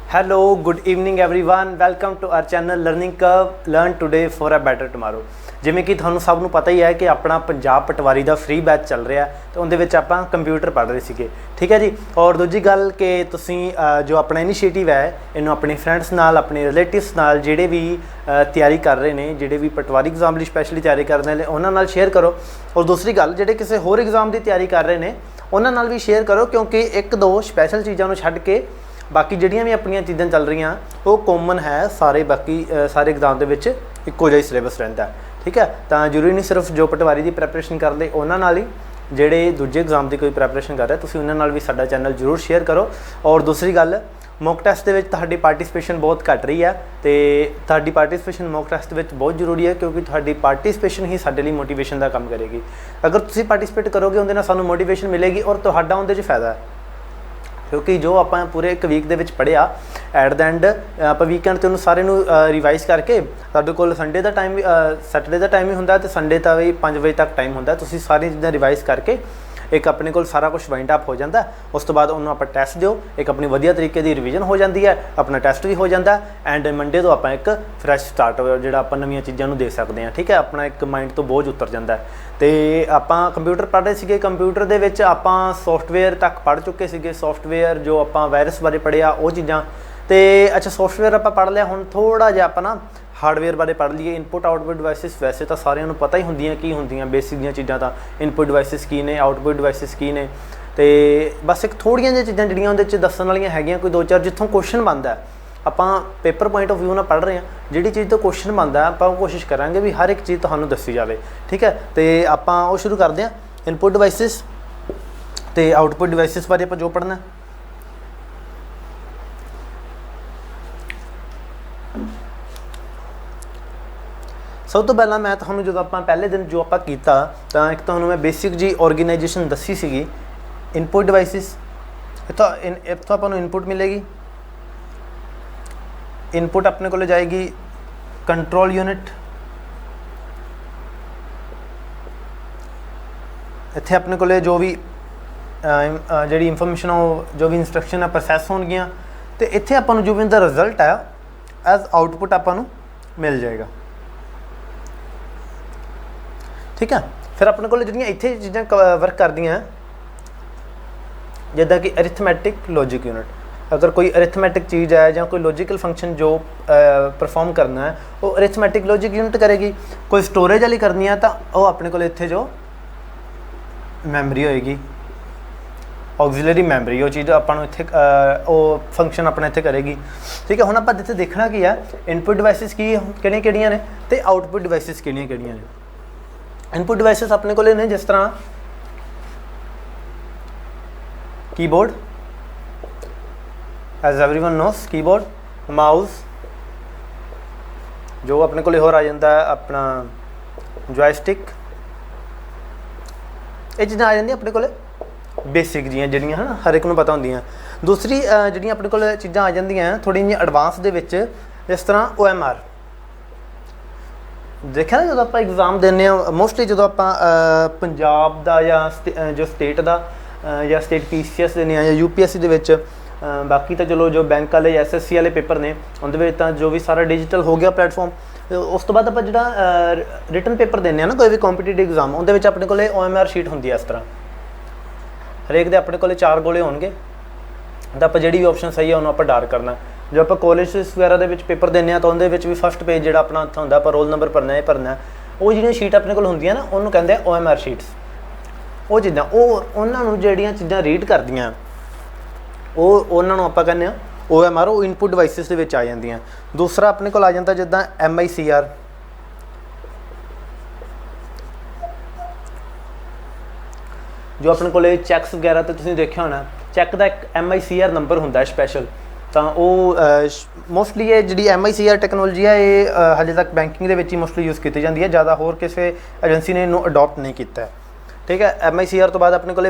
Hello good evening everyone welcome to our channel learning curve learn today for a better tomorrow. जिमें कि ਤੁਹਾਨੂੰ ਸਭ ਨੂੰ पता ही है कि अपना पंजाब पटवारी का फ्री बैच चल रहा है तो उनके ਵਿੱਚ ਆਪਾਂ कंप्यूटर पढ़ रहे थे। ठीक है जी। और दूजी गल कि तुसीं जो अपना इनिशिएटिव है इन्हों अपने फ्रेंड्स नाल अपने रिलेटिव्स नाल जिहड़े भी तैयारी कर रहे हैं जिहड़े भी पटवारी एग्जाम की स्पैशली तैयारी कर रहे हैं उन्होंने नाल शेयर करो। और दूसरी गल जिहड़े किसी होर एग्जाम की तैयारी कर रहे हैं उन्होंने नाल भी शेयर करो क्योंकि एक दो स्पैशल चीज़ों को छड्ड के बाकी जिहड़ियां भी अपनी चीज़ां चल रही वो कॉमन है सारे बाकी सारे एग्जाम के इक्को जिहा सिलेबस रहिंदा है। ठीक है। तो जरूरी नहीं सिर्फ जो पटवारी की प्रैपरेशन करते उन्हां नाल ही जिहड़े दूजे एग्जाम की कोई प्रैपरेशन कर रहे तुसीं उन्हां नाल भी साडा चैनल जरूर शेयर करो। और दूसरी गल मॉक टैस्ट के तुहाडी पार्टिसिपेशन बहुत घट रही है तो तुहाडी पार्टिसिपेशन मॉक टैस्ट के बहुत जरूरी है क्योंकि तुहाडी पार्टिसिपेशन ही साडे लई मोटिवेशन का काम करेगी। अगर तुसीं पार्टिसिपेट करोगे उहदे नाल सानूं मोटिवेशन मिलेगी और तुहाडा उहदे च फायदा है क्योंकि जो आप पूरे एक वीक के पढ़िया एट द एंड आप वीकेंड तो सारे रिवाइज़ करके साडे कोल संडे का टाइम सैटरडे का टाइम भी होंदा तो संडे का भी 5 बजे तक टाइम होंदा तुसीं सारी चीज़ां रिवाइज़ करके एक अपने को सारा कुछ वाइंड अप हो जाता है। उस तो बाद उन्होंने आप टैसट दो एक अपनी वधिया तरीके की रिविजन हो जाती है अपना टैसट भी हो जाता है एंड मंडे तो आप एक फ्रैश स्टार्ट जो आप नवीं चीज़ों दे सकते हैं। ठीक है। अपना एक माइंड तो बोझ उतर जाता है। तो आप कंप्यूटर पढ़ रहे थे कंप्यूटर के आप सॉफ्टवेयर तक पढ़ चुके थे सॉफ्टवेयर जो आप वायरस बारे पढ़िया वो चीज़ां तो अच्छा सॉफ्टवेयर आप पढ़ लिया हुण थोड़ा जिहा आप ना हार्डवेयर बारे पढ़ लीए। इनपुट आउटपुट डिवाइसिस वैसे तो सारिਆਂ ਨੂੰ पता ही होंदियां की होंदियां बेसिक ਦੀਆਂ चीज़ां ਤਾਂ इनपुट डिवाइसिस की ने आउटपुट डिवाइसिस की ने तो बस एक थोड़ियां जिहियां चीज़ां ਜਿਹੜੀਆਂ ਉਹਦੇ 'ਚ ਦੱਸਣ ਵਾਲੀਆਂ ਹੈਗੀਆਂ कोई 2-4 जित्थों क्वेश्चन बनता है ਆਪਾਂ पेपर पॉइंट ऑफ व्यू ਨਾਲ पढ़ रहे हैं ਜਿਹੜੀ चीज़ तो क्वेश्चन बनता है ਆਪਾਂ कोशिश करांगे भी हर एक चीज़ ਤੁਹਾਨੂੰ ਦੱਸੀ ਜਾਵੇ। ठीक है। तो ਆਪਾਂ ਉਹ शुरू करते हैं इनपुट डिवाइसिस तो आउटपुट डिवाइसिस बारे ਆਪਾਂ जो पढ़ना सब तो पहला मैं तुहानूं जो आप पहले दिन जो आप किया तो एक तो मैं बेसिक जी ऑर्गेनाइजेशन दसी सी इनपुट डिवाइसिस इतों आपको इनपुट मिलेगी इनपुट अपने को जाएगी कंट्रोल यूनिट इत्थे अपने को जो भी जी इंफॉर्मेशन जो भी इंस्ट्रक्शन है प्रोसैस होणगियां तो इत्थे आपां जो भी उनका रिजल्ट है एज आउटपुट आपां मिल जाएगा। ठीक है। फिर अपने को जिहड़ियां इत्थे चीज़ां वर्क करदियां जिद्दां कि अरिथमैटिक लॉजिक यूनिट अगर कोई अरिथमैटिक चीज़ है या कोई लॉजिकल फंक्शन जो परफॉर्म करना है वो अरिथमैटिक लॉजिक यूनिट करेगी। कोई स्टोरेज वाली करनी है तो वह अपने को इत्थे जो मैमरी होएगी ऑक्सिलरी मैमरी वो चीज़ अपन इत्थे फंक्शन अपना इत्थे करेगी। ठीक है। हुण आपां इत्थे देखना की है इनपुट डिवाइसिस की किहड़ियां ने ते आउटपुट डिवाइसिस किहड़ियां ने। इनपुट डिवाइसिस अपने को ने जिस तरह keyboard as everyone knows keyboard mouse जो अपने को होर आ जाता है अपना जॉयस्टिक ये चीज़ां आ जांदियां अपने को बेसिक जियां जिहड़ियां है हर एक नूं पता होंदियां। दूसरी जिहड़ियां अपने को चीज़ां आ जांदियां थोड़ी जी एडवांस दे विच जिस तरह OMR देखा ना जो आप एग्जाम देने मोस्टली जो आप पंजाब का या जो स्टेट का या स्टेट PCS देने या UPSC के बाकी तो चलो जो बैंक वाले SSC वाले पेपर ने उनके जो भी सारा डिजिटल हो गया प्लेटफॉर्म उस तो बाद आप जो रिटन पेपर देने ना कोई भी कॉम्पीटिटिव एग्जाम उनके अपने को OMR शीट होंगी इस तरह हरेक दे अपने को 4 गोले होंगे तो आप जी भी ऑप्शन सही है उन्होंने आप डार करना। जो आप कॉलेज वगैरह के पेपर देने तो उनके भी फस्ट पेज जो अपना होंगे आप रोल नंबर भरना है भरना वो जी शीट अपने को होंगे ना उन्होंने कहते हैं OMR शीट्स वो चीज़ां उन्होंने जड़ियाँ चीज़ां रीड करदियाँ उन्होंने आप कहने OMR वो इनपुट डिवाइसिस के आ जांदियां। दूसरा अपने को आ जाता जिद्दां MICR जो अपने को चैक्स वगैरह तो तुसीं देखिया होना चैक का एक MICR नंबर होंदा है स्पैशल तो मोस्टली ये जी MICR टैक्नोलॉजी है ये हाले तक बैंकिंग के मोस्टली यूज़ की जाती है ज़्यादा होर किसी एजेंसी ने इनू अडॉप्ट नहीं किया। ठीक है। MICR तो बाद अपने को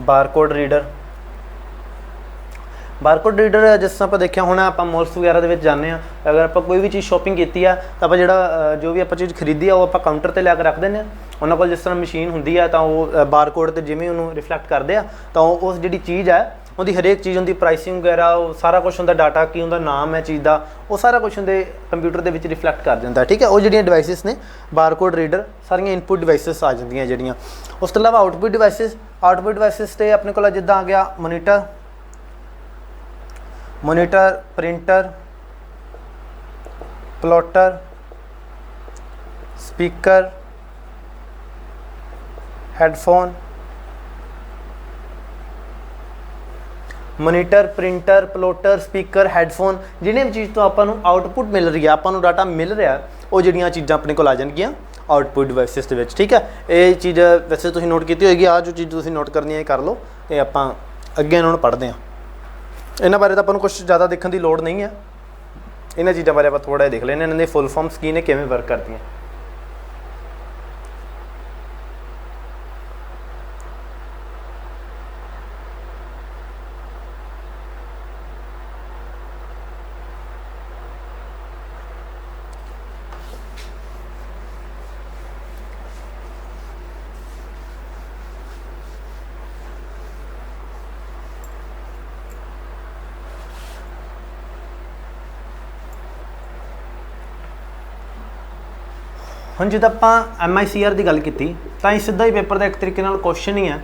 बारकोड रीडर जिस तरह आप देखा होना आप मॉल्स वगैरह के जाने अगर आप कोई भी चीज़ शॉपिंग की है तो आप जो भी आप चीज़ खरीदी है वो आप काउंटर पर लैके रख दें ਉਹਨਾਂ ਕੋਲ ਜਿਸ ਤਰ੍ਹਾਂ ਮਸ਼ੀਨ ਹੁੰਦੀ ਹੈ ਤਾਂ ਉਹ ਬਾਰਕੋਡ ਤੇ ਜਿਵੇਂ ਉਹਨੂੰ ਰਿਫਲੈਕਟ ਕਰਦੇ ਆ ਤਾਂ ਉਸ ਜਿਹੜੀ ਚੀਜ਼ ਹੈ ਉਹਦੀ ਹਰੇਕ ਚੀਜ਼ ਹੁੰਦੀ, ਪ੍ਰਾਈਸਿੰਗ ਵਗੈਰਾ ਉਹ ਸਾਰਾ ਕੁਛ ਹੁੰਦਾ, ਡਾਟਾ ਕੀ ਹੁੰਦਾ, ਨਾਮ ਹੈ ਚੀਜ਼ ਦਾ, ਉਹ ਸਾਰਾ ਕੁਛ ਹੁੰਦੇ ਕੰਪਿਊਟਰ ਦੇ ਵਿੱਚ ਰਿਫਲੈਕਟ ਕਰ ਦਿੰਦਾ। ਠੀਕ ਹੈ, ਉਹ ਜਿਹੜੀਆਂ ਡਿਵਾਈਸਿਸ ਨੇ ਬਾਰਕੋਡ ਰੀਡਰ ਸਾਰੀਆਂ ਇਨਪੁਟ ਡਿਵਾਈਸਿਸ ਆ ਜਾਂਦੀਆਂ ਜਿਹੜੀਆਂ। ਉਸ ਤੋਂ ਇਲਾਵਾ ਆਊਟਪੁੱਟ ਡਿਵਾਈਸਿਸ ਤੇ ਆਪਣੇ ਕੋਲ ਜਿੱਦਾਂ ਆ ਗਿਆ monitor, printer, plotter, speaker, headphone. Monitor, printer, plotter, speaker, headphone, ਜਿਹਨੇ ਵੀ ਚੀਜ਼ ਤੋਂ ਆਪਾਂ ਨੂੰ ਆਊਟਪੁੱਟ ਮਿਲ ਰਹੀ ਹੈ, ਆਪਾਂ ਨੂੰ ਡਾਟਾ ਮਿਲ ਰਿਹਾ, ਉਹ ਜਿਹੜੀਆਂ ਚੀਜ਼ਾਂ ਆਪਣੇ ਕੋਲ ਆ ਜਾਣਗੀਆਂ ਆਊਟਪੁੱਟ ਡਿਵਾਈਸਿਸ ਦੇ ਵਿੱਚ। ਠੀਕ ਹੈ, ਇਹ ਚੀਜ਼ ਵੈਸੇ ਤੁਸੀਂ ਨੋਟ ਕੀਤੀ ਹੋਏਗੀ, ਆਹ ਜੋ ਚੀਜ਼ ਤੁਸੀਂ ਨੋਟ ਕਰਨੀ ਹੈ ਇਹ ਕਰ ਲਓ, ਤੇ ਆਪਾਂ ਅੱਗੇ ਇਹਨਾਂ ਨੂੰ ਪੜ੍ਹਦੇ ਹਾਂ। ਇਹਨਾਂ ਬਾਰੇ ਤਾਂ ਆਪਾਂ ਨੂੰ ਕੁਛ ਜ਼ਿਆਦਾ ਦੇਖਣ ਦੀ ਲੋੜ ਨਹੀਂ ਹੈ, ਇਹਨਾਂ ਚੀਜ਼ਾਂ ਬਾਰੇ ਆਪਾਂ ਥੋੜ੍ਹਾ ਜਿਹਾ ਦੇਖ ਲੈਂਦੇ, ਇਹਨਾਂ ਦੇ ਫੁੱਲ ਫਾਰਮਸ ਕੀ ਨੇ, ਕਿਵੇਂ ਵਰਕ ਕਰਦੀਆਂ। ਹੁਣ ਜਦੋਂ ਆਪਾਂ MICR ਦੀ ਗੱਲ ਕੀਤੀ ਤਾਂ ਇਹ ਸਿੱਧਾ ਹੀ ਪੇਪਰ ਦਾ ਇੱਕ ਤਰੀਕੇ ਨਾਲ ਕੁਐਸਚਨ ਹੀ ਹੈ।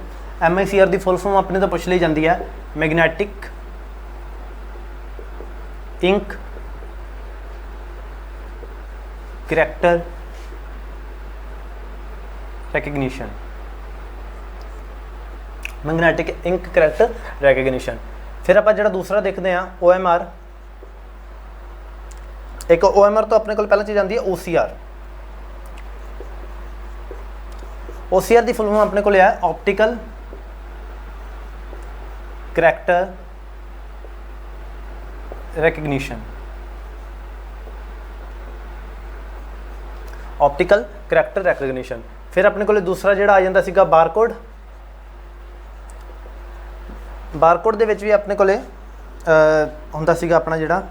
MICR ਦੀ ਫੁੱਲ ਫਾਰਮ ਆਪਣੇ ਤੋਂ ਪੁੱਛ ਲਈ ਜਾਂਦੀ ਹੈ, magnetic ink character recognition. Magnetic ink character recognition. ਫਿਰ ਆਪਾਂ ਜਿਹੜਾ ਦੂਸਰਾ ਦੇਖਦੇ ਹਾਂ OMR। ਇੱਕ OMR ਤੋਂ ਆਪਣੇ ਕੋਲ ਪਹਿਲਾਂ ਚੀਜ਼ ਆਉਂਦੀ ਹੈ OCR। OCR ਦੀ ਫੁੱਲ ਫਾਰਮ ਆਪਣੇ ਕੋਲ ਹੈ optical character recognition. Optical character recognition. ਫਿਰ ਆਪਣੇ ਕੋਲ ਦੂਸਰਾ ਜਿਹੜਾ ਆ ਜਾਂਦਾ ਸੀਗਾ ਬਾਰਕੋਡ। ਬਾਰਕੋਡ ਦੇ ਵਿੱਚ ਵੀ ਆਪਣੇ ਕੋਲੇ ਹੁੰਦਾ ਸੀਗਾ ਆਪਣਾ ਜਿਹੜਾ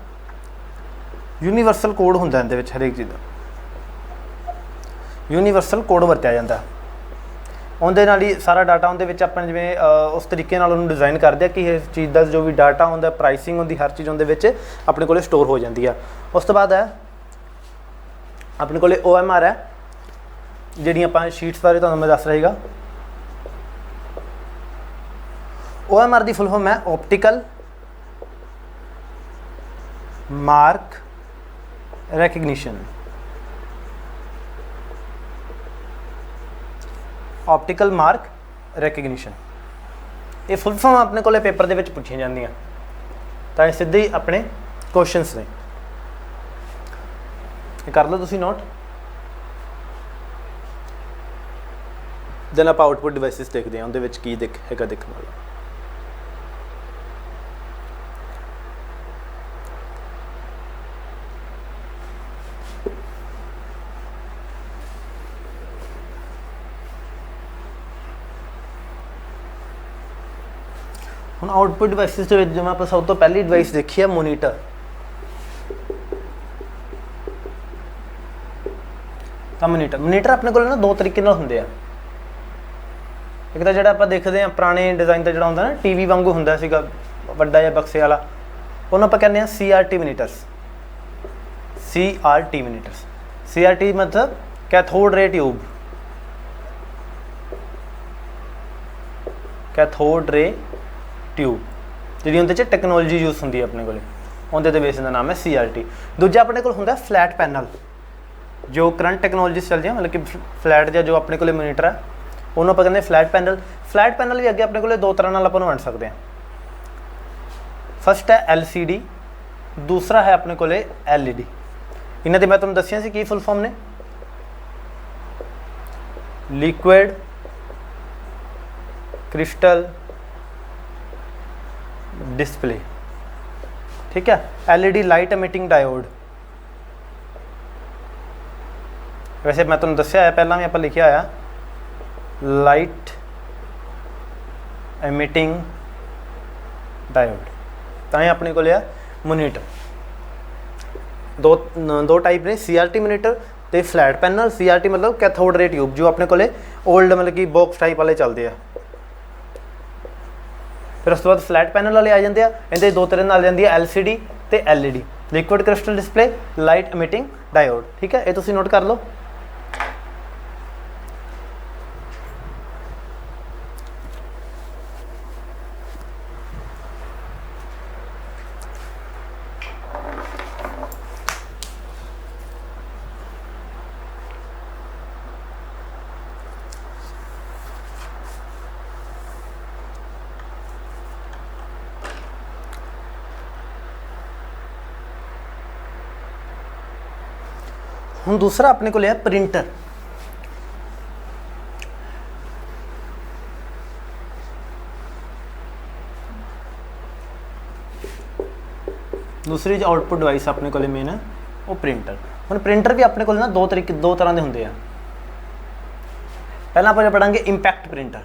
ਯੂਨੀਵਰਸਲ ਕੋਡ ਹੁੰਦਾ, ਇਹਦੇ ਵਿੱਚ ਹਰੇਕ ਚੀਜ਼ ਦਾ ਯੂਨੀਵਰਸਲ ਕੋਡ ਵਰਤਿਆ ਜਾਂਦਾ। ਉਹਦੇ ਨਾਲ ਹੀ ਸਾਰਾ ਡਾਟਾ ਉਹਦੇ ਵਿੱਚ ਆਪਾਂ ਜਿਵੇਂ ਉਸ ਤਰੀਕੇ ਨਾਲ ਉਹਨੂੰ ਡਿਜ਼ਾਈਨ ਕਰਦੇ ਆ ਕਿ ਇਸ ਚੀਜ਼ ਦਾ ਜੋ ਵੀ ਡਾਟਾ ਹੁੰਦਾ, ਪ੍ਰਾਈਸਿੰਗ ਹੁੰਦੀ, ਹਰ ਚੀਜ਼ ਉਹਦੇ ਵਿੱਚ ਆਪਣੇ ਕੋਲੇ ਸਟੋਰ ਹੋ ਜਾਂਦੀ ਆ। ਉਸ ਤੋਂ ਬਾਅਦ ਹੈ ਆਪਣੇ ਕੋਲੇ OMR ਹੈ, ਜਿਹੜੀਆਂ ਆਪਾਂ ਸ਼ੀਟਸ ਬਾਰੇ ਤੁਹਾਨੂੰ ਮੈਂ ਦੱਸ ਰਹੇਗਾ। OMR ਦੀ ਫੁੱਲ ਫਾਰਮ ਹੈ optical mark recognition. Optical mark recognition, ਇਹ ਫੁੱਲ ਫਾਰਮ ਆਪਣੇ ਕੋਲੇ ਪੇਪਰ ਦੇ ਵਿੱਚ ਪੁੱਛੀਆਂ ਜਾਂਦੀਆਂ, ਤਾਂ ਇਹ ਸਿੱਧੇ ਹੀ ਆਪਣੇ ਕੁਐਸਚਨਸ ਨੇ, ਇਹ ਕਰ ਲਓ ਤੁਸੀਂ ਨੋਟ। ਦੈਨ ਆਪਾਂ ਆਊਟਪੁੱਟ ਡਿਵਾਈਸਿਸ ਦੇਖਦੇ ਹਾਂ, ਉਹਦੇ ਵਿੱਚ ਕੀ ਹੈਗਾ ਦੇਖਣ ਵਾਲਾ। ਹੁਣ ਆਊਟਪੁੱਟ ਡਿਵਾਈਸਿਸ ਦੇ ਵਿੱਚ ਜਿਵੇਂ ਆਪਾਂ ਸਭ ਤੋਂ ਪਹਿਲੀ ਡਿਵਾਈਸ ਦੇਖੀ ਹੈ ਮੋਨੀਟਰ। ਤਾਂ ਮੋਨੀਟਰ ਆਪਣੇ ਕੋਲ ਨਾ ਦੋ ਤਰੀਕੇ ਨਾਲ ਹੁੰਦੇ ਆ। ਇੱਕ ਤਾਂ ਜਿਹੜਾ ਆਪਾਂ ਦੇਖਦੇ ਆ ਪੁਰਾਣੇ ਡਿਜ਼ਾਈਨ ਦਾ ਜਿਹੜਾ ਹੁੰਦਾ ਨਾ ਟੀਵੀ ਵਾਂਗੂ ਹੁੰਦਾ ਸੀਗਾ, ਵੱਡਾ ਜਿਹਾ ਬਕਸੇ ਵਾਲਾ, ਉਹਨੂੰ ਆਪਾਂ ਕਹਿੰਦੇ ਆ CRT ਮੋਨੀਟਰਸ। CRT ਮਤਲਬ ਕੈਥੋਡ ਰੇ ਟਿਊਬ। ਕੈਥੋਡ ਰੇ ਟਿਊਬ ਜਿਹੜੀ ਉਹਦੇ 'ਚ ਟੈਕਨੋਲੋਜੀ ਯੂਜ਼ ਹੁੰਦੀ ਹੈ ਆਪਣੇ ਕੋਲ, ਉਹਦੇ ਦੇ ਬੇਸ ਦਾ ਨਾਮ ਹੈ CRT। ਦੂਜਾ ਆਪਣੇ ਕੋਲ ਹੁੰਦਾ ਫਲੈਟ ਪੈਨਲ, ਜੋ ਕਰੰਟ ਟੈਕਨੋਲੋਜੀਸ ਚੱਲਦੀਆਂ, ਮਤਲਬ ਕਿ ਫਲੈਟ ਜਾਂ ਜੋ ਆਪਣੇ ਕੋਲ ਮੋਨੀਟਰ ਹੈ ਉਹਨੂੰ ਆਪਾਂ ਕਹਿੰਦੇ ਫਲੈਟ ਪੈਨਲ। ਫਲੈਟ ਪੈਨਲ ਵੀ ਅੱਗੇ ਆਪਣੇ ਕੋਲ ਦੋ ਤਰ੍ਹਾਂ ਨਾਲ ਆਪਾਂ ਨੂੰ ਵੰਡ ਸਕਦੇ ਹਾਂ। ਫਸਟ ਹੈ LCD, ਦੂਸਰਾ ਹੈ ਆਪਣੇ ਕੋਲ LED। ਇਹਨਾਂ ਦੇ ਮੈਂ ਤੁਹਾਨੂੰ ਦੱਸਿਆ ਸੀ ਕੀ ਫੁੱਲ ਫਾਰਮ ਨੇ, ਲਿਕੁਇਡ ਕ੍ਰਿਸਟਲ डिस्प्ले। ठीक है, LED लाइट एमिटिंग डायोड। वैसे मैं तुम दसिया है पहला भी आप लिखा आया लाइट एमिटिंग डायोड। तां अपने को लिया मोनीटर दो टाइप ने, CRT मोनीटर तो फ्लैट पैनल, CRT मतलब कैथोड रे ट्यूब, जो अपने को ओल्ड मतलब कि बॉक्स टाइप वाले चलते हैं। फिर उस तो बाद फ्लैट पैनल वाले आ जाते हैं, इनके दो तरह आ जाती है LCD तो LED, liquid crystal display, light emitting diode. ठीक है, ये तुम नोट कर लो। हम दूसरा अपने को लिया प्रिंटर। दूसरी जो आउटपुट डिवाइस अपने को मेन है वो प्रिंटर। हम प्रिंटर भी अपने को ना दो तरह के होंगे हैं। पहला आप पढ़ांगे इंपैक्ट प्रिंटर।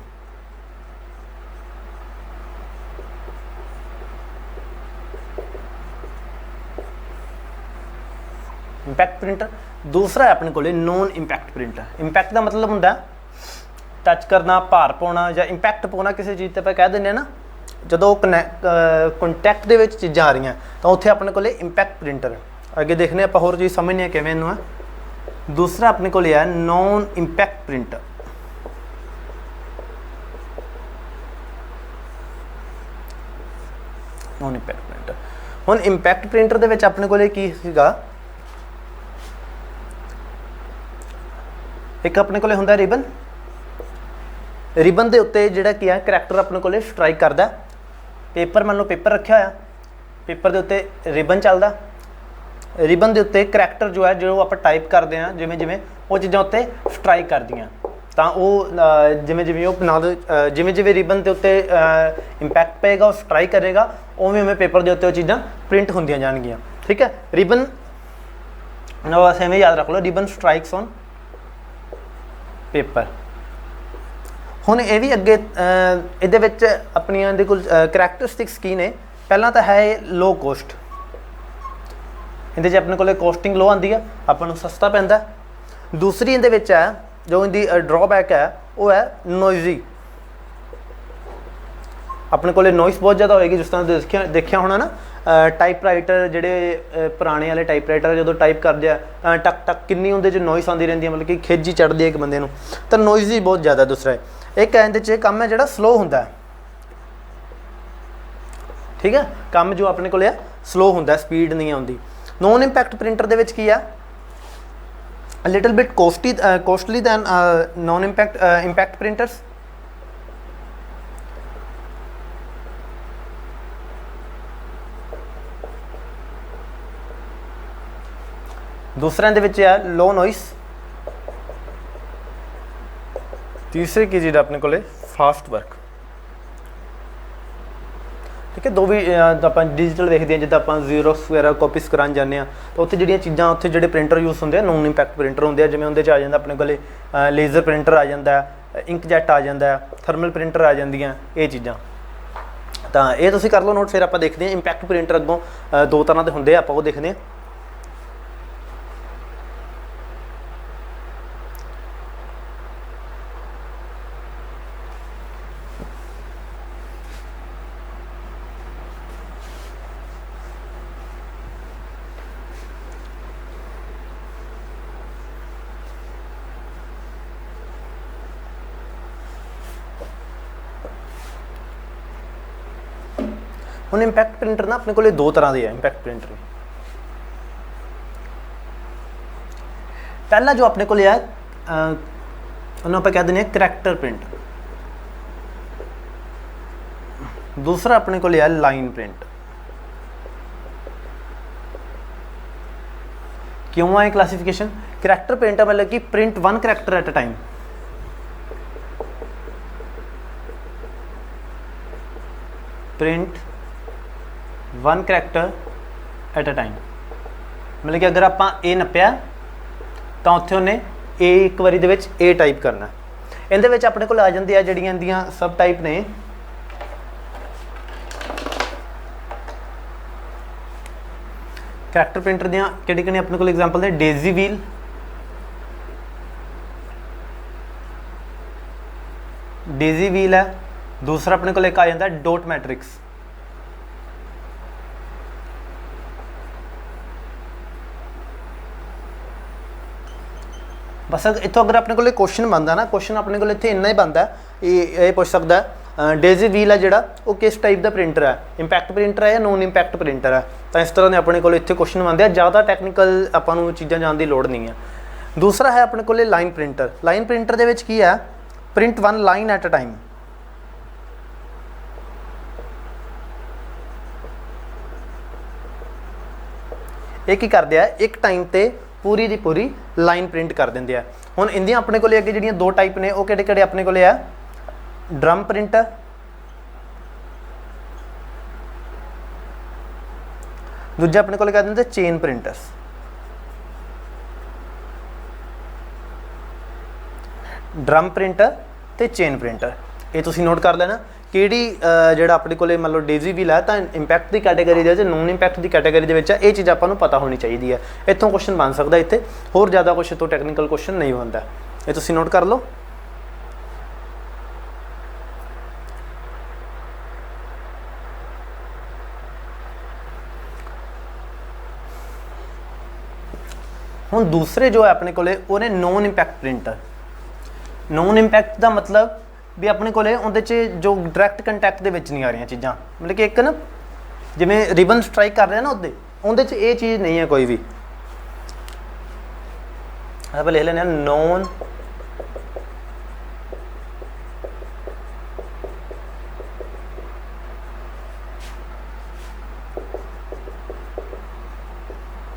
Impact printer. दूसरा है अपने को नॉन इंपैक्ट प्रिंटर। इंपैक्ट का मतलब होंगे टच करना, भार पाना या इंपैक्ट पाना किसी चीज़ पर कह दें ना, जो कंटैक्ट के चीज़ा आ रही तो उत्थे अपने को इंपैक्ट प्रिंटर। अगे देखने आप होर चीज़ समझने किमें है। दूसरा अपने को है non impact printer. Non impact printer. हुण इंपैक्ट प्रिंटर के अपने को एक अपने को होंगे रिबन। रिबन के उत्ते जिहड़ा की है करैक्टर अपने को स्ट्राइक करता। पेपर मान लो पेपर रखा होया, पेपर के उत्ते रिबन चलता, रिबन के उत्ते करैक्टर जो है जो आप टाइप करते हैं जिमें जिमें वो चीज़ां उत्ते स्ट्राइक कर दियाँ तो वो जिमें जिमें वो नाल जिमें जिमें रिबन के उत्ते इंपैक्ट पेगा वो स्ट्राइक करेगा, उवें उवें पेपर के उत्ते वो चीज़ां प्रिंट होंदियां जाणगियां। ठीक है, रिबन बस इवें याद रख लो, रिबन स्ट्राइक्स ऑन पेपर। हुण ये भी अगे ये अपनिया दे कुल करैक्टरिस्टिक्स की ने। पहला तो है लो कॉस्ट, ये अपने को कॉस्टिंग लो आती है, अपन सस्ता पैंदा। दूसरी ये है जो इनकी ड्रॉबैक है वो है नॉइजी। अपने को नॉइस बहुत ज़्यादा होएगी, जिस तरह देखा होना ना टाइपराइटर जोड़े पुराने वाले टाइपराइटर जो टाइप करते हैं टक टक किन्नी उनके नॉइस आती रही है, मतलब कि खिज ही चढ़ती है एक बंदे तो नॉइजी बहुत ज़्यादा। दूसरा एक ये काम है जो स्लो होंगे। ठीक है, काम जो अपने को स्लो होंगे, स्पीड नहीं आती। नॉन इंपैक्ट प्रिंटर की है little bit costly than non impact printers. दूसरे है लो नॉइस। तीसरे की चीज़ अपने को फास्ट वर्क। ठीक है, दो भी आप डिजिटल देखते हैं जिदा आप जीरोक्स वगैरह कॉपीज कराने जाने तो उत्थे जिहड़ियां चीज़ां उत्थे जिहड़े प्रिंटर यूज होंगे नॉन इंपैक्ट प्रिंटर होंगे, जिवें उहदे आ जाता अपने को लेजर प्रिंटर आ जाता है, इंकजैट आ जाता है, थर्मल प्रिंटर आ जांदियां, ये चीज़ां। तो ये तुसीं कर लो नोट। फिर आप देखते हैं इंपैक्ट प्रिंटर अगों दो तरह के होंगे, आप वो देखते हैं। हुण इंपैक्ट प्रिंटर ना अपने को दो तरह के है। इंपैक्ट प्रिंटर पहला जो अपने को है उन्होंने आप कह दें करैक्टर प्रिंट। दूसरा अपने को है लाइन प्रिंट। क्यों है क्लासिफिकेशन? करैक्टर प्रिंट है मतलब कि print one character at a time. Print one character at a time मतलब कि अगर आप ए नप्या तो उत्थे उन्हें ए एक बारी दे विच ए टाइप करना। इहदे विच अपने कोल आ जांदी है जिहड़ियां इहदियां सब टाइप ने। करैक्टर प्रिंटर दियां किहड़ी-किहड़ी अपने कोल एग्जांपल ने डेजी व्हील, डेजी व्हील है। दूसरा अपने को एक आ जाता है डॉट मैट्रिक्स। बस इतों अगर अपने को क्वेश्चन बनता ना, क्वेश्चन अपने को इतने इन्ना ही बनता ये पूछ सकता है डेजी व्हील है जोड़ा वो किस टाइप का प्रिंटर है, इंपैक्ट प्रिंटर है या नॉन इंपैक्ट प्रिंटर है। तो इस तरह के अपने को इतने क्वेश्चन बनते हैं, ज़्यादा टैक्नीकल आपको चीज़ा जानने की लोड़ नहीं है। दूसरा है अपने को लाइन प्रिंटर। लाइन प्रिंटर के की है print one line at a time. ये की करते हैं एक टाइम ते पूरी की पूरी लाइन प्रिंट कर देंगे। हुण इंदियां अपने को अगे जिहड़ियां दो टाइप ने वो किहड़े किहड़े अपने को है, ड्रम प्रिंटर, दूजा अपने को कह देंगे चेन प्रिंटर्स। ड्रम प्रिंटर ते चेन प्रिंटर ये तुसीं नोट कर लेना किहड़ी जिहड़ा अपने को मान लो डेजी व्हील है तो इंपैक्ट की कैटेगरी दे नॉन इंपैक्ट की कैटेगरी दे ये चीज़ आपको पता होनी चाहिए है। इतों क्वेश्चन बन सकता इतने, होर ज़्यादा कुछ इतों टैक्नीकल क्वेश्चन नहीं बनता। ये तुसीं नोट कर लो। हुण दूसरे जो है अपने को उन्हें non impact printer. Non impact का मतलब भी अपने को जो डायरैक्ट कंटैक्ट नहीं आ रही चीज़ां, मतलब कि एक ना जिवें रिबन स्ट्राइक कर रहे हैं ना उहदे ये चीज़ नहीं है कोई भी। आप लिख लें non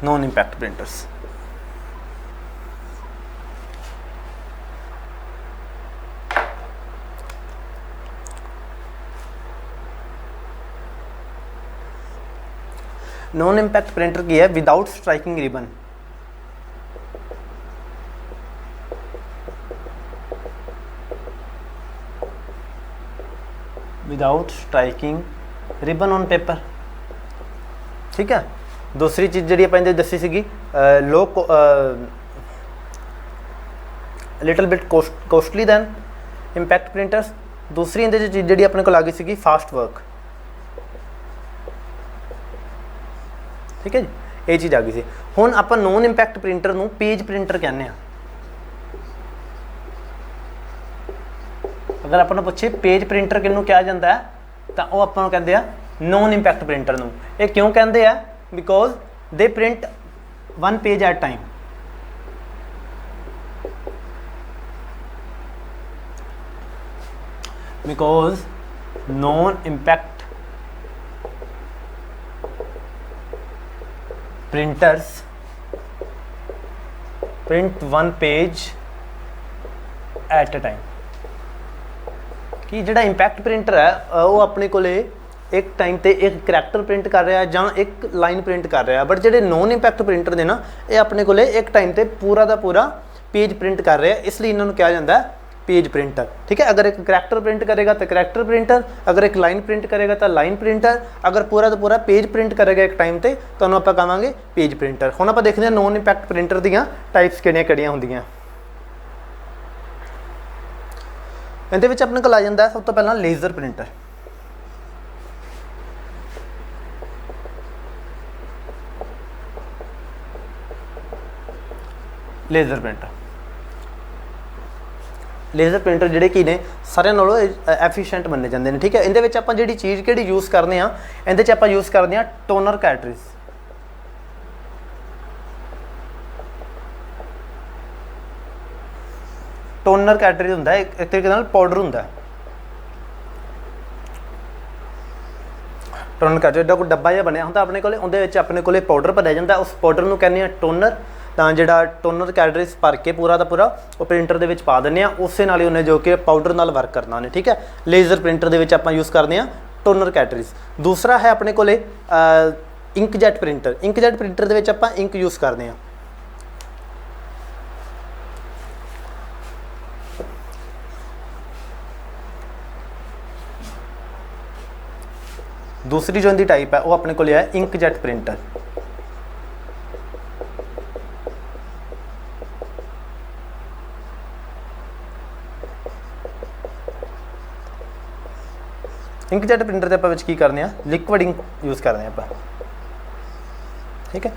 non impact printers. Non impact printer की है without striking ribbon. Without striking ribbon on paper, ठीक है। दूसरी चीज़ जी अपने दसी सी लो little bit costly than impact printers. दूसरी इहदे चीज़ जी अपने को आ गई सी फास्ट वर्क, ठीक है जी, ये चीज़ आ गई सी। हुण आपां नॉन इंपैक्ट प्रिंटर नूं पेज प्रिंटर कहने हैं। अगर अपन पूछे पेज प्रिंटर किनू कहा जाता है तो वह अपन कहते हैं नॉन इंपैक्ट प्रिंटर नूं। ये क्यों कहते हैं, because they print one page at time. Because non impact printers print one page at a time। कि जिहड़ा इंपैक्ट प्रिंटर है वो अपने को एक टाइम ते एक करैक्टर प्रिंट कर रहा है जां एक लाइन प्रिंट कर रहा है, बट जिहड़े नॉन इंपैक्ट प्रिंटर ने ना ये अपने को एक टाइम ते पूरा का पूरा पेज प्रिंट कर रहे हैं, इसलिए इन्होंने कहा जाता है पेज प्रिंटर, ठीक है। अगर एक करैक्टर प्रिंट करेगा तो करैक्टर प्रिंटर, अगर एक लाइन प्रिंट करेगा तो लाइन प्रिंटर, अगर पूरा तो पूरा पेज प्रिंट करेगा एक टाइम ते तो आप कहांगे पेज प्रिंटर। हुण आप देखते हैं नॉन इंपैक्ट प्रिंटर दीयां टाइप्स किहड़ियां हुंदियां। इहदे विच अपने कोल आ जांदा सब तो पहला laser printer. Laser printer laser printer जिहड़े की ने सारे नालों एफिशिएंट मन्ने जाते हैं, ठीक है। इहदे विच आपां जिहड़ी चीज़ किहड़ी यूज़ करते हैं, इहदे च आपां यूज़ करते हैं टोनर कैटरिज। टोनर कैटरिज हुंदा है एक तरीके नाल पाउडर हुंदा है। टोनर कैटरिज दा कोई डब्बा जिहा बनिया हुंदा अपने कोले, उहदे विच अपने कोले पाउडर भरिया जांदा, उस पाउडर नूं कहने आ टोनर। तो जिहड़ा टोनर कैटरिज भर के पूरा का पूरा वो प्रिंटर दे विच पा दिंदे आ, उस नाल ही उन्हें जो कि पाउडर नाल वर्क करना उन्हें, ठीक है। लेजर प्रिंटर दे विच आपां यूज़ करते हैं टोनर कैटरिज। दूसरा है अपने कोले इंकजैट प्रिंटर। इंकजैट प्रिंटर दे विच आपां इंक यूज़ करते हैं। दूसरी जो इनकी टाइप है वो अपने को है इंकजैट प्रिंटर। इंकजैट प्रिंटर ते आपां विच की करने लिक्विड इंक यूज़ करने आपां, ठीक है।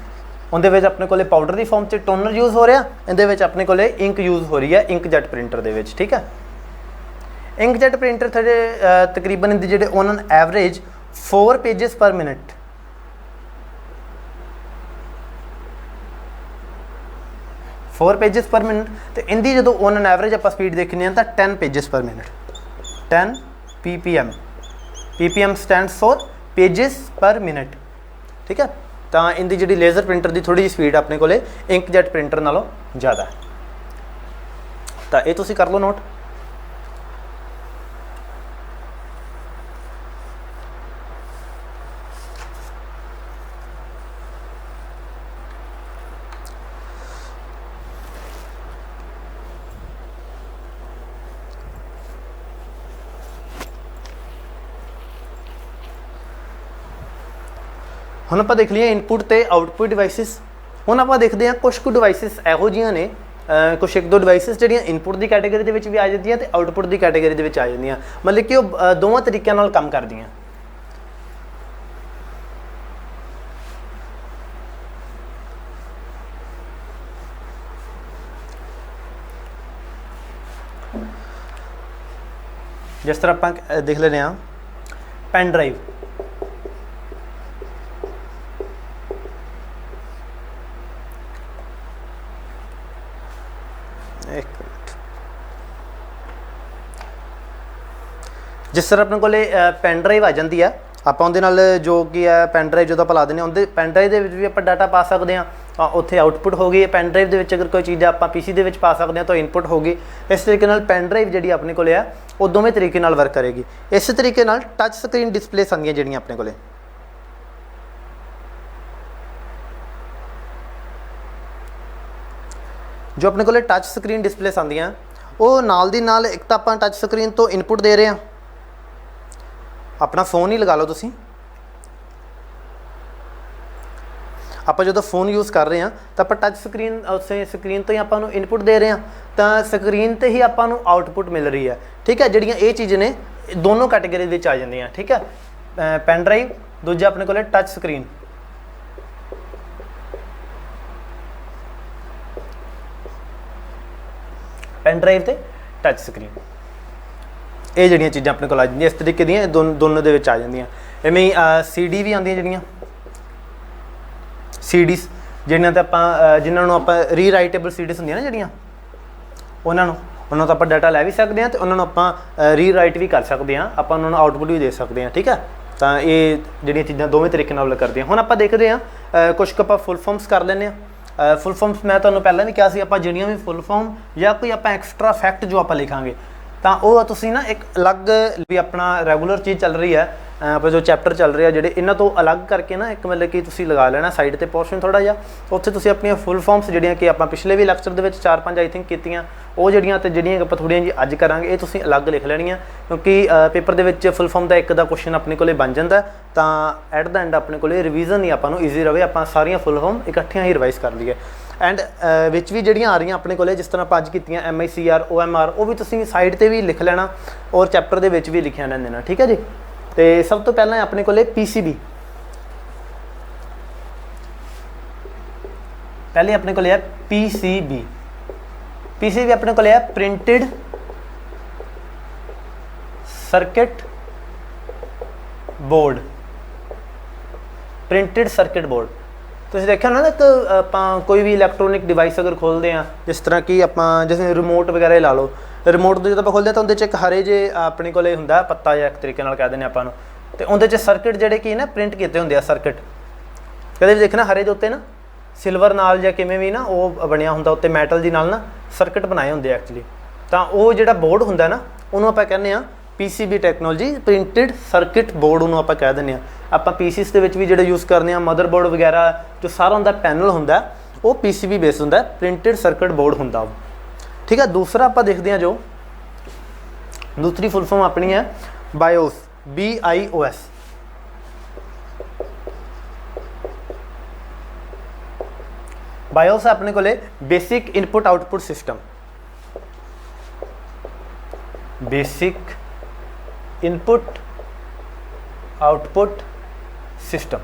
उहदे विच अपने कोले पाउडर की फॉर्म च टोनर यूज़ हो रहा, इहदे विच अपने कोले इंक यूज़ हो रही है इंकजैट प्रिंटर दे विच, ठीक है। इंकजैट प्रिंटर थोड़े तकरीबन इहदे जिहड़े ऑन एवरेज 4 पेजेस पर मिनट, 4 पेजेस पर मिनट, तो इनकी जो ऑन एन एवरेज आप स्पीड देखने तो 10 पेजेस पर minute, 10 ppm, ppm stands for pages पर मिनट, ठीक है। तो इनकी जी लेज़र प्रिंटर की थोड़ी जी स्पीड अपने को इंकजैट प्रिंटर नालों ज़्यादा है, तो ये तुसी कर लो नोट। ਹੁਣ ਆਪਾਂ देख लिए इनपुट तो आउटपुट डिवाइसिस। ਹੁਣ ਆਪਾਂ देखते हैं कुछ कुछ डिवाइसिस ਇਹੋ ਜਿਹੀਆਂ ਨੇ, कुछ एक दो डिवाइसिस ਜਿਹੜੀਆਂ इनपुट की कैटेगरी ਦੇ ਵਿੱਚ ਵੀ ਆ ਜਾਂਦੀਆਂ ਤੇ आउटपुट की कैटेगरी ਦੇ ਵਿੱਚ ਆ ਜਾਂਦੀਆਂ, मतलब कि ਉਹ ਦੋਵਾਂ ਤਰੀਕਿਆਂ ਨਾਲ ਕੰਮ ਕਰਦੀਆਂ। जिस तरह आप देख लेते हैं पेन ड्राइव, जिस तरह अपने को पेन ड्राइव आ जाती है, आप जो कि है पेन ड्राइव जो आप ला दें उनके पेन ड्राइव के भी आप डाटा पा सकते हैं, उत्थे आउटपुट होगी। पेन ड्राइव के अगर कोई चीज़ आप पीसी के पा सकते हैं तो इनपुट होगी। इस तरीके पेन ड्राइव जी अपने को है वो दोवें तरीके वर्क करेगी। इस तरीके टच स्क्रीन डिस्पलेस आंदियां जिहड़ियां अपने को, जो अपने को टच स्क्रीन डिस्पलेस आंदियां वो नाल दी नाल एक तो आप टच स्क्रीन तो इनपुट दे रहे हैं, अपना फोन ही लगा लो तुसी, आप जो फोन यूज़ कर रहे हैं तो आप टच स्क्रीन उस स्क्रीन तो ही आपको इनपुट दे रहे हैं, तो स्क्रीन तो ही आपको आउटपुट मिल रही है, ठीक है। जिहड़ियां ये चीज़ ने दोनों कैटेगरी में आ जांदियां, ठीक है। पेन ड्राइव, दूजा अपने को टच स्क्रीन, पेन ड्राइव ते टच स्क्रीन, ये जिहड़ियां चीज़ां अपने को आ जांदियां इस तरीके दी दोनों दे विच आ जांदियां। इवें ही CD भी आंदियां जिहड़ियां CDs जिन्हां ते आपां जिन्हां नूं आपां रीराइटेबल CDs हुंदियां ना जिहड़ियां, उन्हां तो आपां डाटा लै भी सकते हैं तो उन्हां नूं आपां रीराइट भी कर सकते हैं, आपां उन्हां नूं आउटपुट भी दे सकते हैं, ठीक है। तो ये जिहड़ियां चीज़ां दोवें तरीके नाल करदियां। हुण आपां देखदे हां कुछ क आपां फुल फॉर्म्स कर लैंदे हां। फुल फॉर्म्स मैं तुहानूं पहलां भी कहा सी, आपां जिहड़ियां भी फुल फॉर्म या कोई आपां एक्सट्रा फैक्ट जो आपां लिखांगे तो वह तुसीं ना एक अलग भी अपना रेगूलर चीज़ चल रही है, अपना जो चैप्टर चल रहा है ਜਿਹੜੇ ਇਹਨਾਂ ਤੋਂ अलग करके ना एक मतलब कि तुसीं लगा लेना साइड ते पोर्शन थोड़ा जिहा, उत्थे तुसीं अपनी फुल फॉर्म्स ਜਿਹੜੀਆਂ कि आपां पिछले भी लैक्चर ਦੇ ਵਿੱਚ 4-5 आई थिंक कीतियां, ਉਹ ਜਿਹੜੀਆਂ ਤੇ ਜਿਹੜੀਆਂ ਆਪਾਂ ਥੋੜੀਆਂ ਜੀ ਅੱਜ ਕਰਾਂਗੇ ਇਹ ਤੁਸੀਂ ਅਲੱਗ ਲਿਖ ਲੈਣੀਆਂ, ਕਿਉਂਕਿ ਪੇਪਰ ਦੇ ਵਿੱਚ ਫੁੱਲ ਫਾਰਮ ਦਾ ਇੱਕ ਦਾ ਕੁਐਸਚਨ ਆਪਣੇ ਕੋਲੇ ਬਣ ਜਾਂਦਾ, ਤਾਂ ਐਟ ਦਾ ਐਂਡ ਆਪਣੇ ਕੋਲੇ ਰਿਵੀਜ਼ਨ ਹੀ ਆਪਾਂ ਨੂੰ ਈਜ਼ੀ ਰਵੇ, ਆਪਾਂ ਸਾਰੀਆਂ ਫੁੱਲ ਫਾਰਮ ਇਕੱਠੀਆਂ ਹੀ ਰਿਵਾਈਜ਼ ਕਰ ਲਈਏ। ਐਂਡ ਵਿੱਚ ਵੀ ਜਿਹੜੀਆਂ ਆ ਰਹੀਆਂ ਆਪਣੇ ਕੋਲੇ ਜਿਸ ਤਰ੍ਹਾਂ ਆਪਾਂ ਅੱਜ ਕੀਤੀਆਂ MICR OMR, ਉਹ ਵੀ ਤੁਸੀਂ ਸਾਈਡ ਤੇ ਵੀ ਲਿਖ ਲੈਣਾ ਔਰ ਚੈਪਟਰ ਦੇ ਵਿੱਚ ਵੀ ਲਿਖਿਆ ਰਹਿਣ ਦੇਣਾ, ਠੀਕ ਹੈ ਜੀ। ਤੇ ਸਭ ਤੋਂ ਪਹਿਲਾਂ ਆਪਣੇ ਕੋਲੇ PCB, पहले अपने को लिया PCB। PCB अपने को लिया printed circuit board. Printed circuit board तुसीं देखिया ना कि आप कोई भी इलैक्ट्रॉनिक डिवाइस अगर खोलते हैं, जिस तरह कि आप जैसे रिमोट वगैरह ला लो, रिमोट जो आप खोलते हैं तो उहदे च एक हरे जे अपने को हुंदा पत्ता या एक तरीके नाल कह देने आपां नूं, ते उहदे च सर्किट जिहड़े कि ना प्रिंट कीते हुंदे आ। सर्किट कदे भी देखना हरे दे उत्ते ना सिल्वर नाल या किवें भी ना वो बनिया हुंदा, उत्ते मैटल दी नाल ना सर्किट बनाए हुंदे एक्चुअली, तां वो जिहड़ा बोर्ड हुंदा ना उहनूं आपां कहने आ PCB technology, printed circuit board उहनूं आपां कह दिंदे आ। आपां PCs दे विच भी जिहड़े यूज़ करने आ मदरबोर्ड वगैरह जो सारा उहदा पैनल हुंदा वो PCB बेस हुंदा, प्रिंटेड सर्किट बोर्ड हुंदा, ठीक है। दूसरा आपां देखदे हां जो दूसरी फुल फॉर्म अपनी है BIOS, BIOS। BIOS है अपने को basic input output system, basic input output system.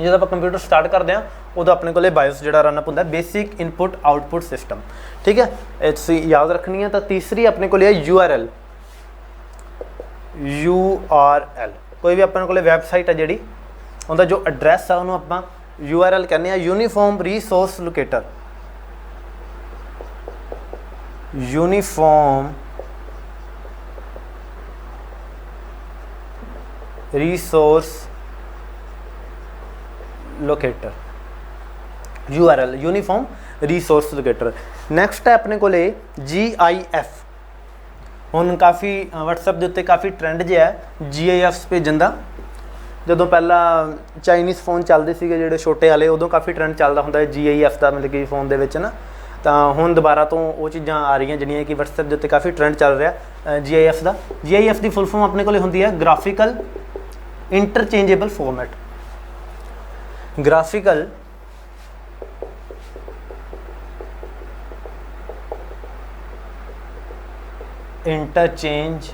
ਜਦੋਂ ਆਪਾਂ ਕੰਪਿਊਟਰ ਸਟਾਰਟ ਕਰਦੇ ਹਾਂ ਉਦੋਂ ਆਪਣੇ ਕੋਲੇ ਬਾਇਓਸ ਜਿਹੜਾ ਰਨ ਅਪ ਹੁੰਦਾ ਬੇਸਿਕ ਇਨਪੁਟ ਆਊਟਪੁੱਟ ਸਿਸਟਮ। ਠੀਕ ਹੈ, ਇਹ ਤੁਸੀਂ ਯਾਦ ਰੱਖਣੀ ਹੈ। ਤਾਂ ਤੀਸਰੀ ਆਪਣੇ ਕੋਲੇ ਹੈ URL। ਕੋਈ ਵੀ ਆਪਣੇ ਕੋਲੇ ਵੈਬਸਾਈਟ ਹੈ ਜਿਹੜੀ ਉਹਦਾ ਜੋ ਐਡਰੈਸ ਆ ਉਹਨੂੰ ਆਪਾਂ URL ਕਹਿੰਦੇ ਆ, uniform resource locator. Uniform resource locator, URL uniform resource locator. Next ਹੈ ਆਪਣੇ ਕੋਲੇ GIF। ਹੁਣ ਕਾਫੀ WhatsApp ਦੇ ਉੱਤੇ ਕਾਫੀ ਟ੍ਰੈਂਡ ਜਿਹਾ ਹੈ GIFs ਭੇਜਣ ਦਾ। ਜਦੋਂ ਪਹਿਲਾਂ ਚਾਈਨੀਜ਼ ਫੋਨ ਚੱਲਦੇ ਸੀਗੇ ਜਿਹੜੇ ਛੋਟੇ ਵਾਲੇ, ਉਦੋਂ ਕਾਫੀ ਟ੍ਰੈਂਡ ਚੱਲਦਾ ਹੁੰਦਾ ਹੈ GIF ਦਾ, ਮਤਲਬ ਕਿ ਫੋਨ ਦੇ ਵਿੱਚ ਨਾ। ਤਾਂ ਹੁਣ ਦੁਬਾਰਾ ਤੋਂ ਉਹ ਚੀਜ਼ਾਂ ਆ ਰਹੀਆਂ ਜਿਹੜੀਆਂ ਕਿ WhatsApp ਦੇ ਉੱਤੇ ਕਾਫੀ ਟ੍ਰੈਂਡ ਚੱਲ ਰਿਹਾ GIF ਦਾ। GIF ਦੀ ਫੁੱਲ ਫੋਰਮ ਆਪਣੇ ਕੋਲੇ ਹੁੰਦੀ ਹੈ graphical interchangeable format. Graphical interchange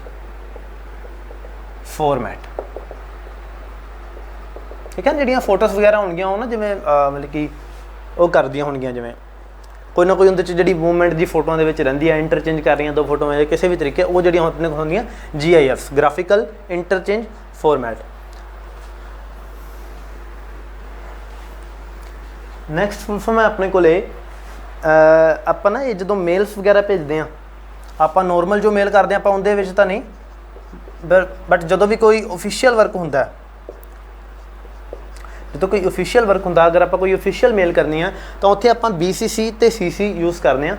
format. ਠੀਕ ਹੈ, ਜਿਹੜੀਆਂ ਫੋਟੋਸ ਵਗੈਰਾ ਹੋਣਗੀਆਂ ਉਹ ਨਾ ਜਿਵੇਂ ਮਤਲਬ ਕਿ ਉਹ ਕਰਦੀਆਂ ਹੋਣਗੀਆਂ, ਜਿਵੇਂ ਕੋਈ ਨਾ ਕੋਈ ਉਹਦੇ 'ਚ ਜਿਹੜੀ ਮੂਵਮੈਂਟ ਦੀ ਫੋਟੋਆਂ ਦੇ ਵਿੱਚ ਰਹਿੰਦੀ ਹੈ, ਇੰਟਰਚੇਂਜ ਕਰ ਰਹੀਆਂ ਦੋ ਫੋਟੋਆਂ ਜਾਂ ਕਿਸੇ ਵੀ ਤਰੀਕੇ, ਉਹ ਜਿਹੜੀਆਂ ਆਪਣੇ ਕੋਲ ਹੁੰਦੀਆਂ GIFs, graphical interchange format. Next full form ਹੈ ਆਪਣੇ ਕੋਲੇ ਆਪਾਂ ਨਾ ਇਹ ਜਦੋਂ ਮੇਲਸ ਵਗੈਰਾ ਭੇਜਦੇ ਹਾਂ, ਆਪਾਂ ਨੋਰਮਲ ਜੋ ਮੇਲ ਕਰਦੇ ਹਾਂ ਆਪਾਂ ਉਹਦੇ ਵਿੱਚ ਤਾਂ ਨਹੀਂ, ਬਟ ਜਦੋਂ ਵੀ ਕੋਈ ਓਫੀਸ਼ੀਅਲ ਵਰਕ ਹੁੰਦਾ, ਜਦੋਂ ਕੋਈ ਓਫੀਸ਼ੀਅਲ ਵਰਕ ਹੁੰਦਾ, ਅਗਰ ਆਪਾਂ ਕੋਈ ਓਫੀਸ਼ੀਅਲ ਮੇਲ ਕਰਨੀ ਆ ਤਾਂ ਉੱਥੇ ਆਪਾਂ BCC ਤੇ CC ਯੂਜ਼ ਕਰਦੇ ਹਾਂ।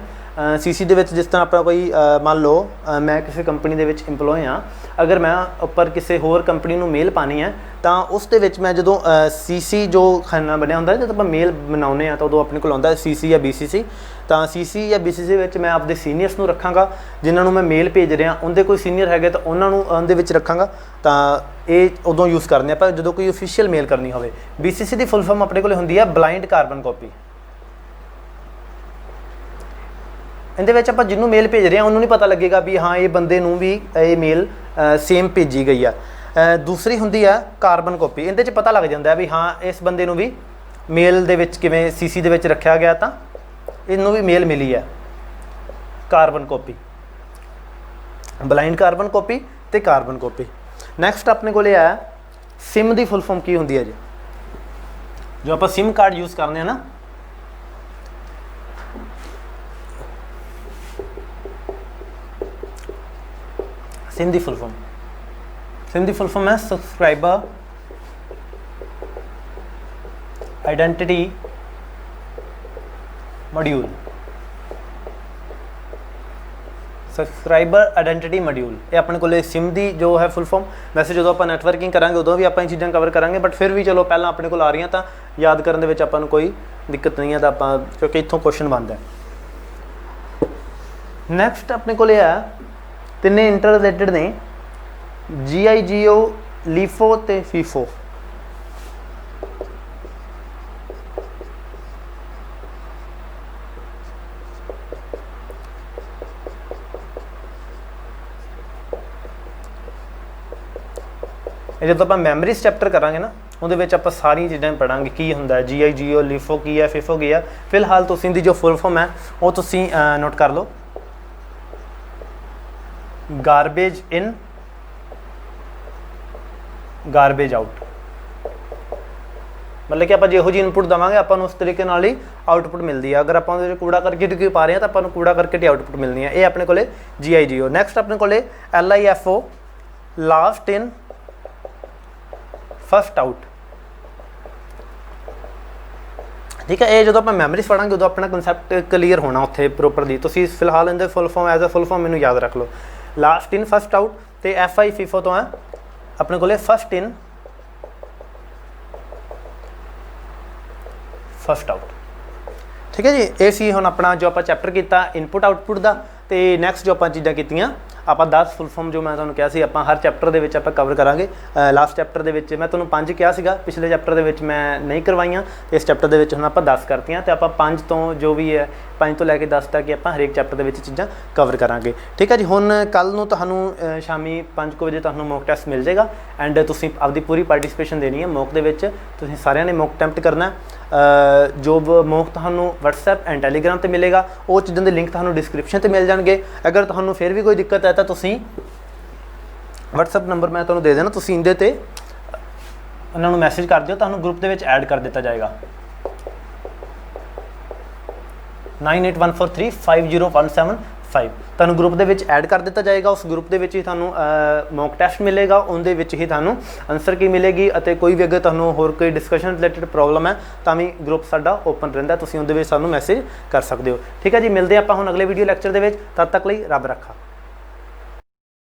CC ਦੇ ਵਿੱਚ ਜਿਸ ਤਰ੍ਹਾਂ ਆਪਣਾ ਕੋਈ ਮੰਨ ਲਓ ਮੈਂ ਕਿਸੇ ਕੰਪਨੀ ਦੇ ਵਿੱਚ ਇੰਪਲੋਏ ਹਾਂ, ਅਗਰ ਮੈਂ ਉੱਪਰ ਕਿਸੇ ਹੋਰ ਕੰਪਨੀ ਨੂੰ ਮੇਲ ਪਾਣੀ ਹੈ ਤਾਂ ਉਸ ਦੇ ਵਿੱਚ ਮੈਂ ਜਦੋਂ CC ਜੋ ਖਾਨਾ ਬਣਿਆ ਹੁੰਦਾ, ਜਦੋਂ ਆਪਾਂ ਮੇਲ ਬਣਾਉਂਦੇ ਹਾਂ ਤਾਂ ਉਦੋਂ ਆਪਣੇ ਕੋਲ ਆਉਂਦਾ CC ਜਾਂ BCC। ਤਾਂ CC ਜਾਂ BCC ਵਿੱਚ ਮੈਂ ਆਪਦੇ ਸੀਨੀਅਰਸ ਨੂੰ ਰੱਖਾਂਗਾ, ਜਿਨ੍ਹਾਂ ਨੂੰ ਮੈਂ ਮੇਲ ਭੇਜ ਰਿਹਾ ਉਹਦੇ ਕੋਈ ਸੀਨੀਅਰ ਹੈਗੇ ਤਾਂ ਉਹਨਾਂ ਨੂੰ ਉਹਦੇ ਵਿੱਚ ਰੱਖਾਂਗਾ। ਤਾਂ ਇਹ ਉਦੋਂ ਯੂਜ਼ ਕਰਦੇ ਆਪਾਂ ਜਦੋਂ ਕੋਈ ਓਫੀਸ਼ੀਅਲ ਮੇਲ ਕਰਨੀ ਹੋਵੇ। BCC ਦੀ ਫੁੱਲ ਫਾਰਮ ਆਪਣੇ ਕੋਲ ਹੁੰਦੀ ਹੈ ਬਲਾਈਂਡ ਕਾਰਬਨ ਕਾਪੀ। ਇਹਦੇ ਵਿੱਚ ਆਪਾਂ ਜਿਹਨੂੰ ਮੇਲ ਭੇਜ ਰਹੇ ਹਾਂ ਉਹਨੂੰ ਨਹੀਂ ਪਤਾ ਲੱਗੇਗਾ ਵੀ ਹਾਂ ਇਹ ਬੰਦੇ ਨੂੰ ਵੀ ਇਹ ਮੇਲ ਸੇਮ ਭੇਜੀ ਗਈ ਆ। ਦੂਸਰੀ ਹੁੰਦੀ ਆ ਕਾਰਬਨ ਕਾਪੀ। ਇਹਦੇ 'ਚ ਪਤਾ ਲੱਗ ਜਾਂਦਾ ਵੀ ਹਾਂ ਇਸ ਬੰਦੇ ਨੂੰ ਵੀ ਮੇਲ ਦੇ ਵਿੱਚ ਕਿਵੇਂ CC ਦੇ ਵਿੱਚ ਰੱਖਿਆ ਗਿਆ ਤਾਂ ਇਹਨੂੰ ਵੀ ਮੇਲ ਮਿਲੀ ਹੈ। Carbon copy, blind carbon copy ਤੇ ਕਾਰਬਨ ਕਾਪੀ। ਨੈਕਸਟ ਆਪਣੇ ਕੋਲ ਇਹ ਹੈ SIM ਦੀ ਫੁੱਲ ਫਾਰਮ ਕੀ ਹੁੰਦੀ ਹੈ ਜੀ? ਜੋ ਆਪਾਂ SIM ਕਾਰਡ ਯੂਜ਼ ਕਰਦੇ ਹਾਂ ਨਾ, SIM ਦੀ ਫੁੱਲ ਫਾਰਮ ਹੈ subscriber identity module. Subscriber identity module ਇਹ ਆਪਣੇ ਕੋਲੇ SIM ਦੀ ਜੋ ਹੈ ਫੁੱਲ ਫਾਰਮ। ਵੈਸੇ ਜਦੋਂ ਆਪਾਂ ਨੈਟਵਰਕਿੰਗ ਕਰਾਂਗੇ ਉਦੋਂ ਵੀ ਆਪਾਂ ਇਹ ਚੀਜ਼ਾਂ ਕਵਰ ਕਰਾਂਗੇ, ਬਟ ਫਿਰ ਵੀ ਚਲੋ ਪਹਿਲਾਂ ਆਪਣੇ ਕੋਲ ਆ ਰਹੀਆਂ ਤਾਂ ਯਾਦ ਕਰਨ ਦੇ ਵਿੱਚ ਆਪਾਂ ਨੂੰ ਕੋਈ ਦਿੱਕਤ ਨਹੀਂ ਹੈ, ਤਾਂ ਆਪਾਂ ਕਿਉਂਕਿ ਇੱਥੋਂ ਕੁਐਸਚਨ ਬਣਦਾ। ਨੈਕਸਟ ਆਪਣੇ ਕੋਲ ਇਹ ਹੈ ਤਿੰਨੇ ਇੰਟਰ ਰਿਲੇਟਡ ਨੇ, GIGO, LIFO ਤੇ FIFO। ਇਹ ਜਦੋਂ ਆਪਾਂ ਮੈਮਰੀਜ਼ ਚੈਪਟਰ ਕਰਾਂਗੇ ਨਾ ਉਹਦੇ ਵਿੱਚ ਆਪਾਂ ਸਾਰੀਆਂ ਚੀਜ਼ਾਂ ਪੜਾਂਗੇ, ਕੀ ਹੁੰਦਾ GIGO, LIFO ਕੀ ਹੈ, FIFO ਕੀ ਹੈ। ਫਿਲਹਾਲ ਤੁਸੀਂ ਦੀ ਜੋ ਫੁੱਲ ਫਾਰਮ ਹੈ ਉਹ ਤੁਸੀਂ ਨੋਟ ਕਰ ਲਓ। ਗਾਰਬੇਜ ਇਨ, ਗਾਰਬੇਜ ਆਊਟ। ਮਤਲਬ ਕਿ ਆਪਾਂ ਜਿਹੋ ਜਿਹੀ ਇਨਪੁਟ ਦੇਵਾਂਗੇ ਆਪਾਂ ਨੂੰ ਉਸ ਤਰੀਕੇ ਨਾਲ ਹੀ ਆਊਟਪੁੱਟ ਮਿਲਦੀ ਹੈ। ਅਗਰ ਆਪਾਂ ਉਹਦੇ ਵਿੱਚ ਕੂੜਾ ਕਰਕਟ ਕਿਉਂ ਪਾ ਰਹੇ ਹਾਂ ਤਾਂ ਆਪਾਂ ਨੂੰ ਕੂੜਾ ਕਰਕਟ ਹੀ ਆਊਟਪੁੱਟ ਮਿਲਣੀ ਹੈ। ਇਹ ਆਪਣੇ ਕੋਲੇ GIGO। ਨੈਕਸਟ ਆਪਣੇ ਕੋਲੇ LIFO, last in first out. ਠੀਕ ਹੈ, ਇਹ ਜਦੋਂ ਆਪਾਂ ਮੈਮਰੀਜ਼ ਪੜਾਂਗੇ ਉਦੋਂ ਆਪਣਾ ਕਨਸੈਪਟ ਕਲੀਅਰ ਹੋਣਾ ਉੱਥੇ ਪ੍ਰੋਪਰਲੀ। ਤੁਸੀਂ ਫਿਲਹਾਲ ਇਹਦੇ full form as a full form ਮੈਨੂੰ ਯਾਦ ਰੱਖ ਲਓ। ਲਾਸਟ ਇਨ ਫਸਟ ਆਊਟ ਤੇ FI FIFO ਤੋਂ ਹੈ ਆਪਣੇ ਕੋਲੇ ਫਸਟ ਇਨ ਫਸਟ ਆਊਟ। ਠੀਕ ਹੈ ਜੀ, ਇਹ ਸੀ ਹੁਣ ਆਪਣਾ ਜੋ ਆਪਾਂ ਚੈਪਟਰ ਕੀਤਾ ਇਨਪੁਟ ਆਊਟਪੁੱਟ ਦਾ। ਤੇ ਨੈਕਸਟ ਜੋ ਆਪਾਂ ਚੀਜ਼ਾਂ ਕੀਤੀਆਂ ਆਪਾਂ 10 ਫੁੱਲ ਫਾਰਮ ਜੋ ਮੈਂ ਤੁਹਾਨੂੰ ਕਿਹਾ ਸੀ ਆਪਾਂ ਹਰ ਚੈਪਟਰ ਦੇ ਵਿੱਚ ਆਪਾਂ ਕਵਰ ਕਰਾਂਗੇ। ਲਾਸਟ ਚੈਪਟਰ ਦੇ ਵਿੱਚ ਮੈਂ ਤੁਹਾਨੂੰ 5 ਕਿਹਾ ਸੀਗਾ, ਪਿਛਲੇ ਚੈਪਟਰ ਦੇ ਵਿੱਚ ਮੈਂ ਨਹੀਂ ਕਰਵਾਈਆਂ ਤੇ ਇਸ ਚੈਪਟਰ ਦੇ ਵਿੱਚ ਹੁਣ ਆਪਾਂ 10 ਕਰਤੀਆਂ ਤੇ ਆਪਾਂ 5 ਤੋਂ ਜੋ ਵੀ ਹੈ 5 ਤੋਂ ਲੈ ਕੇ 10 तक ਆਪਾਂ ਹਰੇਕ ਚੈਪਟਰ ਦੇ ਵਿੱਚ ਚੀਜ਼ਾਂ ਕਵਰ ਕਰਾਂਗੇ। ਠੀਕ ਹੈ ਜੀ। ਹੁਣ ਕੱਲ ਨੂੰ ਤੁਹਾਨੂੰ ਸ਼ਾਮੀ 5 ਵਜੇ ਤੁਹਾਨੂੰ ਮੌਕ ਟੈਸਟ ਮਿਲ ਜਾਏਗਾ ਐਂਡ ਤੁਸੀਂ ਆਪਦੀ ਪੂਰੀ ਪਾਰਟਿਸਿਪੇਸ਼ਨ ਦੇਣੀ ਹੈ ਮੌਕ ਦੇ ਵਿੱਚ। ਤੁਸੀਂ ਸਾਰਿਆਂ ਨੇ ਮੌਕ ਅਟੈਂਪਟ ਕਰਨਾ। ਜੋ ਮੌਕ ਤੁਹਾਨੂੰ WhatsApp ਐਂਡ Telegram ਤੇ ਮਿਲੇਗਾ, ਉਹ ਚੀਜ਼ਾਂ ਦੇ ਲਿੰਕ ਤੁਹਾਨੂੰ ਡਿਸਕ੍ਰਿਪਸ਼ਨ ਤੇ ਮਿਲ ਜਾਣਗੇ। ਅਗਰ ਤੁਹਾਨੂੰ ਫਿਰ ਵੀ ਕੋਈ ਦਿੱਕਤ ਹੈ ਤਾਂ ਤੁਸੀਂ WhatsApp ਨੰਬਰ ਮੈਂ ਤੁਹਾਨੂੰ ਦੇ ਦੇਣਾ, ਤੁਸੀਂ ਇਹਦੇ ਤੇ ਉਹਨਾਂ ਨੂੰ ਮੈਸੇਜ ਕਰ ਦਿਓ, ਤੁਹਾਨੂੰ ਗਰੁੱਪ ਦੇ ਵਿੱਚ ਐਡ ਕਰ ਦਿੱਤਾ ਜਾਏਗਾ। 9814350175 ਤੁਹਾਨੂੰ ਗਰੁੱਪ ਦੇ ਵਿੱਚ ਐਡ ਕਰ ਦਿੱਤਾ ਜਾਏਗਾ। ਉਸ ਗਰੁੱਪ ਦੇ ਵਿੱਚ ਹੀ ਤੁਹਾਨੂੰ ਮੌਕ ਟੈਸਟ ਮਿਲੇਗਾ, ਉਹਦੇ ਵਿੱਚ ਹੀ ਤੁਹਾਨੂੰ ਆਨਸਰ ਕੀ ਮਿਲੇਗੀ ਅਤੇ ਕੋਈ ਵੀ ਅਗਰ ਤੁਹਾਨੂੰ ਹੋਰ ਕੋਈ ਡਿਸਕਸ਼ਨ ਰਿਲੇਟਡ ਪ੍ਰੋਬਲਮ ਹੈ ਤਾਂ ਵੀ ਗਰੁੱਪ ਸਾਡਾ ਓਪਨ ਰਹਿੰਦਾ, ਤੁਸੀਂ ਉਹਦੇ ਵਿੱਚ ਸਾਨੂੰ ਮੈਸੇਜ ਕਰ ਸਕਦੇ ਹੋ। ਠੀਕ ਹੈ ਜੀ। ਮਿਲਦੇ ਆਪਾਂ ਹੁਣ ਅਗਲੇ ਵੀਡੀਓ ਲੈਕਚਰ ਦੇ ਵਿੱਚ, ਤਦ ਤੱਕ ਲਈ ਰੱਬ ਰੱਖਾ।